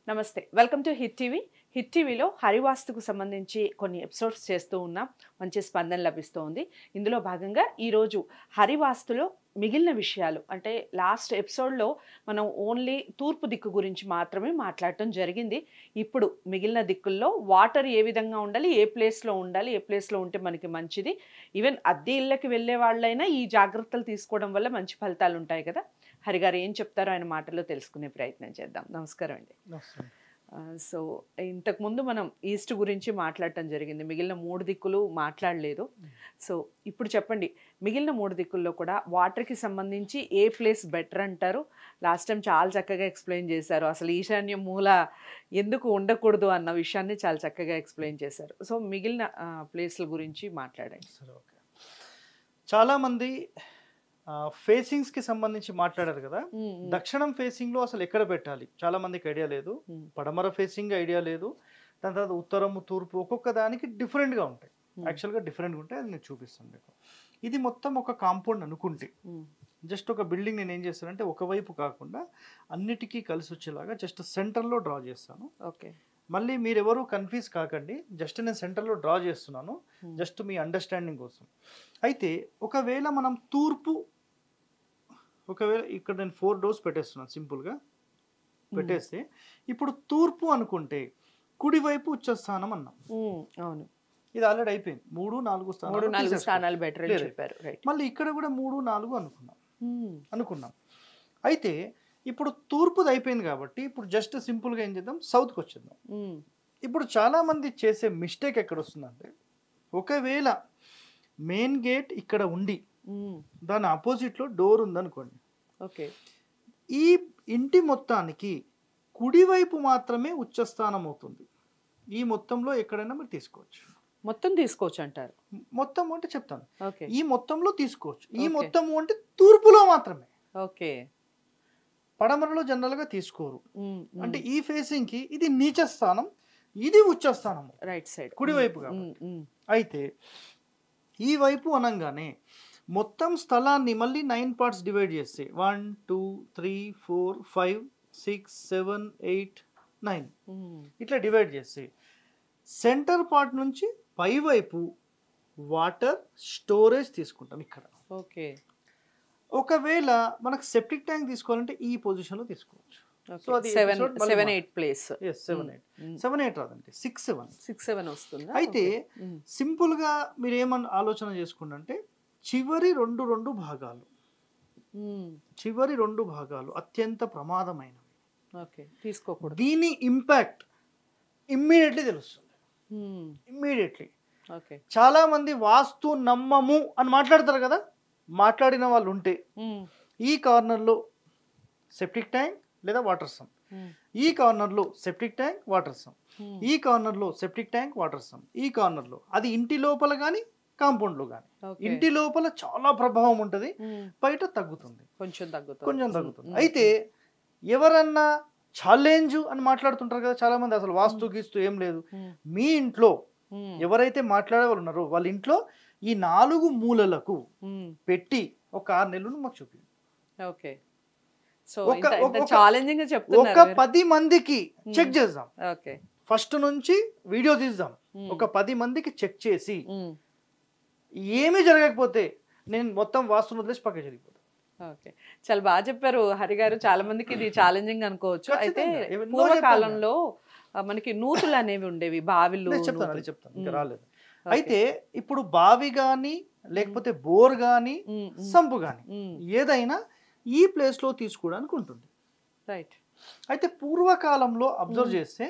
నమస్తే, welcome to hit TV. Hit టీవీలో హరివాస్తుకు సంబంధించి కొన్ని ఎపిసోడ్స్ చేస్తూ ఉన్నాం. మంచి స్పందన లభిస్తూ ఉంది. ఇందులో భాగంగా ఈరోజు హరివాస్తులో మిగిలిన విషయాలు, అంటే లాస్ట్ ఎపిసోడ్లో మనం ఓన్లీ తూర్పు దిక్కు గురించి మాత్రమే మాట్లాడటం జరిగింది. ఇప్పుడు మిగిలిన దిక్కుల్లో వాటర్ ఏ విధంగా ఉండాలి, ఏ ప్లేస్లో ఉండాలి, ఏ ప్లేస్లో ఉంటే మనకి మంచిది, ఈవెన్ అద్దె ఇళ్ళకి వెళ్ళే వాళ్ళైనా ఈ జాగ్రత్తలు తీసుకోవడం వల్ల మంచి ఫలితాలు ఉంటాయి కదా. హరిగారు ఏం చెప్తారో ఆయన మాటల్లో తెలుసుకునే ప్రయత్నం చేద్దాం. నమస్కారం అండి. సో ఇంతకుముందు మనం ఈస్ట్ గురించి మాట్లాడటం జరిగింది, మిగిలిన 3 దిక్కులు మాట్లాడలేదు. సో ఇప్పుడు చెప్పండి, మిగిలిన 3 దిక్కుల్లో కూడా వాటర్కి సంబంధించి ఏ ప్లేస్ బెటర్ అంటారు? లాస్ట్ టైం చాలా చక్కగా ఎక్స్ప్లెయిన్ చేశారు, అసలు ఈశాన్య మూల ఎందుకు ఉండకూడదు అన్న విషయాన్ని చాలా చక్కగా ఎక్స్ప్లెయిన్ చేశారు. సో మిగిలిన ప్లేస్ల గురించి మాట్లాడండి. సరే, ఓకే. చాలామంది ఫేసింగ్స్కి సంబంధించి మాట్లాడారు కదా. దక్షిణం ఫేసింగ్లో అసలు ఎక్కడ పెట్టాలి చాలా మందికి ఐడియా లేదు. పడమర ఫేసింగ్ ఐడియా లేదు. దాని తర్వాత ఉత్తరము, తూర్పు ఒక్కొక్క దానికి డిఫరెంట్గా ఉంటాయి. యాక్చువల్గా డిఫరెంట్గా ఉంటాయి, అది నేను చూపిస్తాను మీకు. ఇది మొత్తం ఒక కాంపౌండ్ అనుకుంటే, జస్ట్ ఒక బిల్డింగ్ నేను ఏం చేస్తానంటే ఒకవైపు కాకుండా అన్నిటికీ కలిసి వచ్చేలాగా జస్ట్ సెంటర్లో డ్రా చేస్తాను. ఓకే, మళ్ళీ మీరెవరు కన్ఫ్యూజ్ కాకండి, జస్ట్ నేను సెంటర్లో డ్రా చేస్తున్నాను, జస్ట్ మీ అండర్స్టాండింగ్ కోసం. అయితే ఒకవేళ మనం తూర్పు, ఒకవేళ ఇక్కడ నేను 4 డోర్స్ పెట్టేస్తున్నాను, సింపుల్గా పెట్టేస్తే ఇప్పుడు తూర్పు అనుకుంటే కుడివైపు ఉచ్చస్థానం అన్నాం. అవును, ఇది ఆల్రెడీ అయిపోయింది. 3-4 స్థానాలు బెటర్ అని చెప్పారు. మళ్ళీ ఇక్కడ కూడా 3-4 అనుకున్నాం. అయితే ఇప్పుడు తూర్పుది అయిపోయింది కాబట్టి ఇప్పుడు జస్ట్ సింపుల్గా ఏం చేద్దాం, సౌత్కి వచ్చేద్దాం. ఇప్పుడు చాలామంది చేసే మిస్టేక్ ఎక్కడ వస్తుందంటే, ఒకవేళ మెయిన్ గేట్ ఇక్కడ ఉండి దాని ఆపోజిట్లో డోర్ ఉందనుకోండి, ఓకే, ఈ ఇంటి మొత్తానికి కుడివైపు మాత్రమే ఉచ్చస్థానం అవుతుంది. ఈ మొత్తంలో ఎక్కడైనా మీరు తీసుకోవచ్చు. మొత్తం తీసుకోవచ్చు అంటారు? మొత్తం అంటే చెప్తాను, ఓకే, ఈ మొత్తంలో తీసుకోవచ్చు. ఈ మొత్తము అంటే తూర్పులో మాత్రమే. ఓకే, పడమరలో జనరల్గా తీసుకోరు. అంటే ఈ ఫేసింగ్ కి ఇది నీచ స్థానం, ఇది ఉచ్చ స్థానం, రైట్ సైడ్ కుడివైపు. అయితే ఈ వైపు అనగానే మొత్తం స్థలాన్ని మళ్ళీ 9 పార్ట్స్ డివైడ్ చేస్తే 1 2 3 4 5 6 7 8 9 ఇట్లా డివైడ్ చేస్తే సెంటర్ పార్ట్ నుంచి పై వైపు వాటర్ స్టోరేజ్ తీసుకుంటాం ఇక్కడ. ఓకే, ఒకవేళ మనకు సెప్టిక్ ట్యాంక్ తీసుకోవాలంటే ఈ పొజిషన్లో తీసుకోవచ్చు. సో అది 7-8 ప్లేస్. 7-8 రాదండి, 6-7 వస్తుంది. అయితే సింపుల్గా మీరు ఏమని ఆలోచన చేసుకుంటే, చివరి రెండు భాగాలు, చివరి 2 భాగాలు అత్యంత ప్రమాదమైనవి. ఓకే, తీసుకోకూడదు. దీని ఇంపాక్ట్ ఇమ్మీడియట్లీ తెలుస్తుంది. ఇమ్మీడియట్లీ. ఓకే, చాలా మంది వాస్తు నమ్మము అని మాట్లాడతారు కదా. మాట్లాడిన వాళ్ళు ఉంటే ఈ కార్నర్లో సెప్టిక్ ట్యాంక్ లేదా వాటర్ సమ్, ఈ కార్నర్లో సెప్టిక్ ట్యాంక్ వాటర్ సమ్, ఈ కార్నర్లో సెప్టిక్ ట్యాంక్ వాటర్ సమ్, ఈ కార్నర్లో, అది ఇంటి లోపల కానీ కాంపౌండ్లో కానీ. ఇంటి లోపల చాలా ప్రభావం ఉంటుంది, బయట తగ్గుతుంది, కొంచెం తగ్గుతుంది. అయితే ఎవరన్నా ఛాలెంజ్ అని మాట్లాడుతుంటారు కదా చాలా మంది, అసలు వాస్తు గీస్తూ ఏం లేదు. మీ ఇంట్లో ఎవరైతే మాట్లాడే వాళ్ళు ఉన్నారో వాళ్ళ ఇంట్లో ఈ 4 మూలలకు పెట్టి ఒక 6 నెలలు మాకు చూపించండి. ఓకే, సో ఛాలెంజింగ్ చెప్తున్నారు. ఒక 10 మందికి చెక్ చేద్దాం. ఓకే, ఫస్ట్ నుంచి వీడియో తీద్దాం, ఒక 10 మందికి చెక్ చేసి ఏమీ జరగకపోతే నేను మొత్తం వాస్తును వదిలేసి పక్క జరిగిపోతాను. ఓకే, చాలా బాగా చెప్పారు హరి గారు. చాలా మందికి ఇది ఛాలెంజింగ్ అనుకోవచ్చు. అయితే పూర్వకాలంలో మనకి నూతులు అనేవి ఉండేవి, బావిలు. చెప్తాను ఇంకా రాలేదు. అయితే ఇప్పుడు బావి గాని లేకపోతే బోర్ గాని సంపు గాని ఏదైనా ఈ ప్లేస్ లో తీసుకోవడానికి ఉంటుంది. రైట్. అయితే పూర్వకాలంలో అబ్జర్వ్ చేస్తే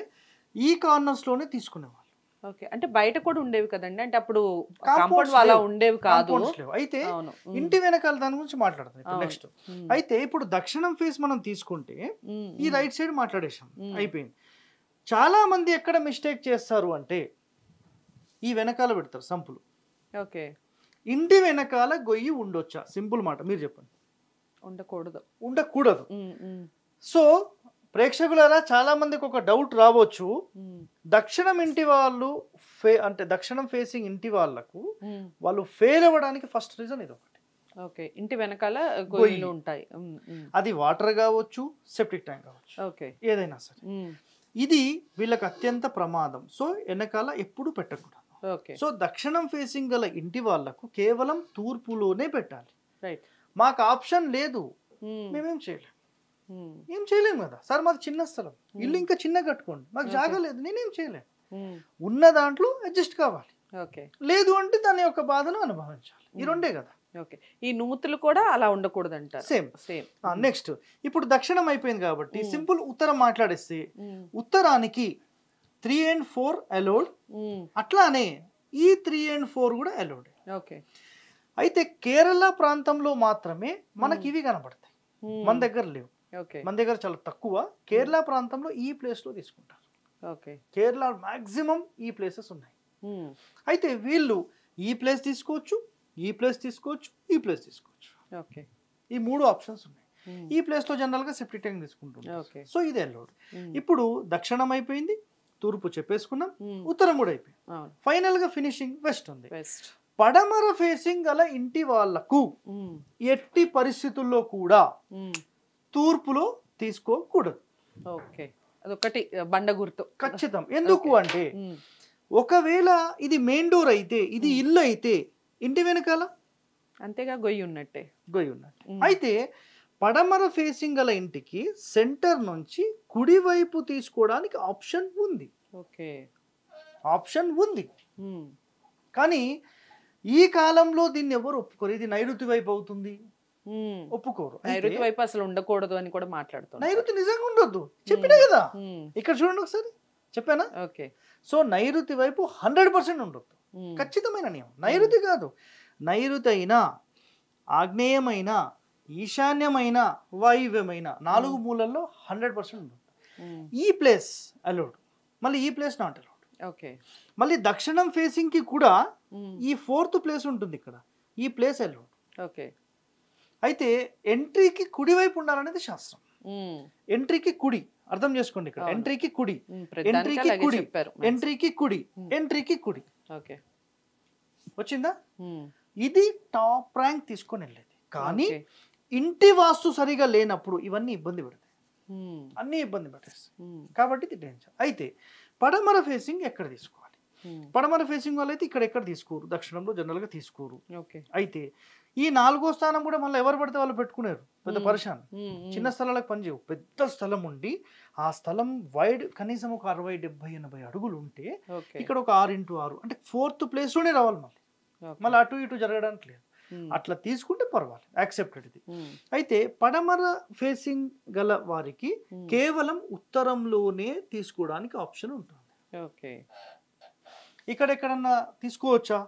ఈ కార్నర్స్ లోనే తీసుకునేవాళ్ళు. ఓకే, అంటే బయట కూడా ఉండేవి కదండి, అంటే అప్పుడు కాంపౌండ్ వాళ్ళ ఉండేవి కాదు. అయితే ఇంటి వెనకాల దాని గురించి మాట్లాడతాం నెక్స్ట్. అయితే ఇప్పుడు దక్షిణం ఫేస్ మనం తీసుకుంటే ఈ రైట్ సైడ్ మాట్లాడేసాం, అయిపోయింది. చాలా మంది ఎక్కడ మిస్టేక్ చేస్తారు అంటే ఈ వెనకాల పెడతారు సంపులు. ఓకే, ఇంటి వెనకాల గొయ్యి ఉండొచ్చా? సింపుల్ మాట మీరు చెప్పండి. ఉండకూడదు. సో ప్రేక్షకులారా, చాలా మందికి ఒక డౌట్ రావచ్చు, దక్షిణం ఇంటి వాళ్ళు అంటే దక్షిణం ఫేసింగ్ ఇంటి వాళ్ళకు వాళ్ళు ఫెయిల్ అవ్వడానికి ఫస్ట్ రీజన్ ఇది ఒకటి. ఓకే, ఇంటి వెనకాల గొయ్యిలు ఉంటాయి. అది వాటర్ కావచ్చు, సెప్టిక్ ట్యాంక్ కావచ్చు, ఓకే, ఏదైనా సరే. ఇది వీళ్ళకి అత్యంత ప్రమాదం. సో వెనకాల ఎప్పుడు పెట్టకూడదు. ఓకే. సో దక్షిణం ఫేసింగ్ గల ఇంటి వాళ్ళకు కేవలం తూర్పులోనే పెట్టాలి. రైట్. మాకు ఆప్షన్ లేదు, మేమేం చేయలేం. ఏం చేయలేము కదా సార్, మాది చిన్న స్థలం, ఇల్లు ఇంకా చిన్న కట్టుకోండి, మాకు జాగా లేదు, నేనేం చేయలేను. ఉన్న దాంట్లో అడ్జస్ట్ కావాలి. ఓకే. లేదు అంటే దాని యొక్క బాధను అనుభవించాలి. ఈ రెండే కదా. ఓకే. ఈ నూతులు కూడా అలా ఉండకూడదు అంటారు. సేమ్. నెక్స్ట్ ఇప్పుడు దక్షిణం అయిపోయింది కాబట్టి సింపుల్ ఉత్తరం మాట్లాడేస్తే ఉత్తరానికి 3 and 4 అలౌడ్, అట్లానే ఈ 3 and 4 కూడా అలౌడ్. ఓకే. అయితే కేరళ ప్రాంతంలో మాత్రమే మనకి ఇవి కనబడతాయి, మన దగ్గర లేవు. ఓకే. మన దగ్గర చాలా తక్కువ. కేరళ ప్రాంతంలో ఈ ప్లేస్ లో తీసుకుంటారు. ఓకే. కేరళ మాక్సిమం ఈ ప్లేసెస్ ఉన్నాయి. అయితే వీళ్ళు ఈ ప్లేస్ తీసుకోవచ్చు, ఈ ప్లేస్ తీసుకోవచ్చు, ఈ ప్లేస్ తీసుకోవచ్చు. ఓకే. ఈ 3 ఆప్షన్స్ ఉన్నాయి. ఈ ప్లేస్ లో జనరల్ గా సెప్టిక్ ట్యాంక్ తీసుకుంటున్నాం. ఓకే. సో ఇది అలౌడ్. ఇప్పుడు దక్షిణం అయిపోయింది, తూర్పు చెప్పేసుకున్నాం, ఉత్తరం కూడా అయిపోయింది. ఫైనల్ గా ఫినిషింగ్ వెస్ట్ ఉంది. పడమర ఫేసింగ్ గల ఇంటి వాళ్లకు ఎట్టి పరిస్థితుల్లో కూడా తూర్పులో తీసుకోకూడదు. ఓకే. అదొకటి బండ గుర్తు ఖచ్చితం. ఎందుకు అంటే ఒకవేళ ఇది మెయిన్ డోర్ అయితే, ఇది ఇల్లు అయితే ఇంటి వెనకాల అంతేగా గొయ్యి ఉన్నట్టే. అయితే పడమర ఫేసింగ్ గల ఇంటికి సెంటర్ నుంచి కుడివైపు తీసుకోవడానికి ఆప్షన్ ఉంది. ఓకే. ఆప్షన్ ఉంది, కానీ ఈ కాలంలో దీన్ని ఎవరు ఒప్పుకోరు. ఇది నైరుతి వైపు అవుతుంది, ఒప్పుకోరు. నైరుతి వైపు అసలు ఉండకూడదు అని కూడా మాట్లాడుతారు. నైరుతి నిజంగా ఉండొద్దు, చెప్పినా కదా. ఇక్కడ చూడండి ఒకసారి, చెప్పానా? ఓకే. సో నైరుతి వైపు 100% ఉండొద్దు, ఖచ్చితమైన నియమం. నైరుతి కాదు, నైరుతి అయినా, ఆగ్నేయమైన, ఈశాన్యమైన, వాయువ్యమైన 4 మూలల్లో 100% ఉండొద్దు. ఈ ప్లేస్ అలౌడ్, మళ్ళీ ఈ ప్లేస్ నాట్ అలౌడ్. ఓకే. మళ్ళీ దక్షిణం ఫేసింగ్ కి కూడా ఈ 4th ప్లేస్ ఉంటుంది ఇక్కడ, ఈ ప్లేస్ అలౌడ్. ఓకే. అయితే ఎంట్రీకి కుడివైపు ఉండాలనేది శాస్త్రం. ఎంట్రీకి కుడి, అర్థం చేసుకోండి. ఇక్కడ ఎంట్రీకి కుడి, ఎంట్రీకి కుడి, ఎంట్రీకి కుడి, ఎంట్రీకి కుడి. ఓకే. వచ్చిందా? ఇది టాప్ ర్యాంక్ తీసుకొని వెళ్ళేది. కానీ ఇంటి వాస్తు సరిగా లేనప్పుడు ఇవన్నీ ఇబ్బంది పెడతాయి, అన్ని ఇబ్బంది పెట్టేస్తాయి. కాబట్టి ఇది డేంజర్. అయితే పడమర ఫేసింగ్ ఎక్కడ తీసుకోవాలి? పడమర ఫేసింగ్ వాళ్ళైతే ఇక్కడ ఎక్కడ తీసుకోరు, దక్షిణంలో జనరల్ గా తీసుకోరు. అయితే ఈ 4వ స్థానం కూడా మళ్ళీ ఎవరు పడితే వాళ్ళు పెట్టుకున్నారు, పెద్ద పరిశాన్. చిన్న స్థలాలకు పనిచేయవు. పెద్ద స్థలం ఉండి ఆ స్థలం వైడ్ కనీసం ఒక 60, 70, 80 అడుగులు ఉంటే ఇక్కడ ఒక 6x6 అంటే 4th ప్లేస్ లోనే రావాలి. మళ్ళీ అటు ఇటు జరగడానికి లేదు. అట్లా తీసుకుంటే పర్వాలేదు, యాక్సెప్టెడ్ ఇది. అయితే పడమర ఫేసింగ్ గల వారికి కేవలం ఉత్తరంలోనే తీసుకోవడానికి ఆప్షన్ ఉంటుంది. ఓకే. ఇక్కడ ఎక్కడన్నా తీసుకోవచ్చా?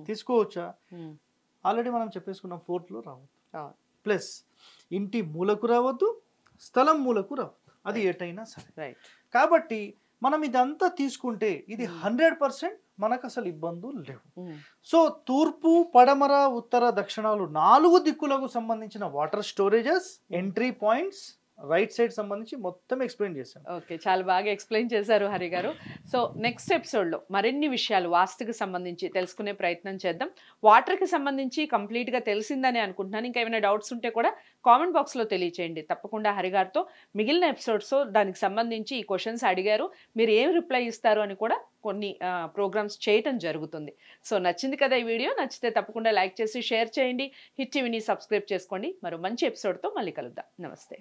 తీసుకోవచ్చా? ఆల్రెడీ మనం చెప్పేసుకున్నాం, 4th లో రావద్దు, ప్లస్ ఇంటి మూలకు రావద్దు, స్థలం మూలకు రావద్దు, అది ఎటైనా సరే. కాబట్టి మనం ఇదంతా తీసుకుంటే ఇది 100% మనకు అసలు ఇబ్బందులు లేవు. సో తూర్పు, పడమర, ఉత్తర, దక్షిణాలు 4 దిక్కులకు సంబంధించిన water storages, entry points, right side సంబంధించి మొత్తం ఎక్స్ప్లెయిన్ చేశాను. ఓకే, చాలా బాగా ఎక్స్ప్లెయిన్ చేశారు హరి గారు. సో నెక్స్ట్ ఎపిసోడ్లో మరిన్ని విషయాలు వాస్తుకి సంబంధించి తెలుసుకునే ప్రయత్నం చేద్దాం. వాటర్కి సంబంధించి కంప్లీట్గా తెలిసిందని అనుకుంటున్నాను. ఇంకా ఏమైనా డౌట్స్ ఉంటే కూడా కామెంట్ బాక్స్లో తెలియచేయండి. తప్పకుండా హరి గారితో మిగిలిన ఎపిసోడ్స్ దానికి సంబంధించి ఈ క్వశ్చన్స్ అడిగారు, మీరు ఏం రిప్లై ఇస్తారు అని కూడా కొన్ని ప్రోగ్రామ్స్ చేయటం జరుగుతుంది. సో నచ్చింది కదా ఈ వీడియో? నచ్చితే తప్పకుండా లైక్ చేసి షేర్ చేయండి. హిట్ టీవీని సబ్స్క్రైబ్ చేసుకోండి. మరో మంచి ఎపిసోడ్తో మళ్ళీ కలుద్దాం. నమస్తే.